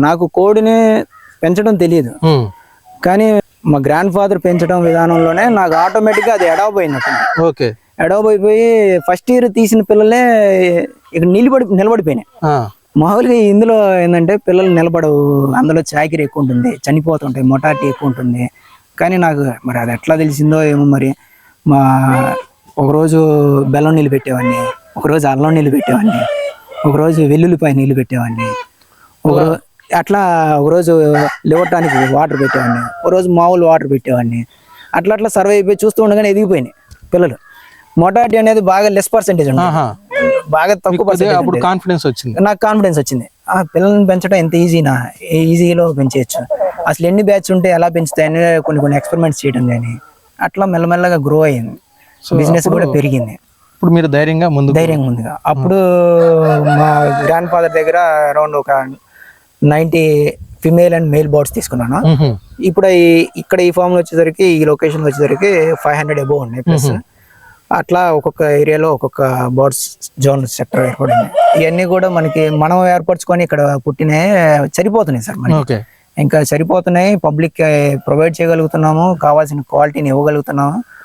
నాకు కోడిని పెంచడం తెలియదు, కానీ మా గ్రాండ్ ఫాదర్ పెంచడం విధానంలోనే నాకు ఆటోమేటిక్గా అది అడాప్ట్ అయినట్టు. ఓకే, అడాప్ట్ అయిపోయి ఫస్ట్ ఇయర్ తీసిన పిల్లలే ఇక్కడ నిలబడిపోయినాయి. మామూలుగా ఇందులో ఏంటంటే పిల్లలు నిలబడవు, అందులో చాకిరి ఎక్కువ ఉంటుంది, చనిపోతుంటాయి, మొటాలిటీ ఎక్కువ ఉంటుంది. కానీ నాకు మరి అది ఎట్లా తెలిసిందో ఏమో మరి. మా ఒకరోజు బెల్లం నీళ్ళు పెట్టేవాడిని, ఒకరోజు అల్లం నీళ్ళు పెట్టేవాడిని, ఒకరోజు వెల్లుల్లిపాయ నీళ్ళు పెట్టేవాడిని, ఒకరోజు అట్లా ఒకరోజు లివటానికి వాటర్ పెట్టేవాడిని, ఒకరోజు మామూలు వాటర్ పెట్టేవాడిని. అట్లా అట్లా సర్వే అయిపోయి చూస్తూ ఉండగానే ఎదిగిపోయినాయి పిల్లలు. మొటాలిటీ అనేది బాగా లెస్ పర్సెంటేజ్ ఉంటుంది, బాగా తక్కువ పర్సెంటేజ్. అప్పుడు కాన్ఫిడెన్స్ వచ్చింది, నాకు కాన్ఫిడెన్స్ వచ్చింది. ఆ పిల్లల్ని పెంచడం ఎంత ఈజీనా, ఈజీలో పెంచేయచ్చు, అసలు ఎన్ని బ్యాచ్ ఉంటే ఎలా పెంచుతాయని కొన్ని ఎక్స్పెరిమెంట్స్ చేయడం కానీ అట్లా మెల్లమెల్లగా గ్రో అయ్యింది. బిజినెస్ కూడా పెరిగింది. ఇప్పుడు మీరు ధైర్యంగా ముందుగా అప్పుడు మా గ్రాండ్ ఫాదర్ దగ్గర అరౌండ్ ఒక 90 ఫిమేల్ అండ్ మేల్ బర్డ్స్ తీసుకున్నాను. ఇప్పుడు ఇక్కడ ఈ ఫామ్ లో వచ్చేసరికి, ఈ లొకేషన్ వచ్చేసరికి 500 అబోవ్ ఉన్నాయి ప్లస్. అట్లా ఒక్కొక్క ఏరియాలో ఒక్కొక్క బర్డ్స్ జోన్ సెక్టర్ ఏర్పడింది. ఇవన్నీ కూడా మనం ఏర్పరచుకొని ఇక్కడ పుట్టినాయి సరిపోతున్నాయి సార్. మనకి ఇంకా సరిపోతున్నాయి, పబ్లిక్ ప్రొవైడ్ చేయగలుగుతున్నాము, కావాల్సిన క్వాలిటీని ఇవ్వగలుగుతున్నాము.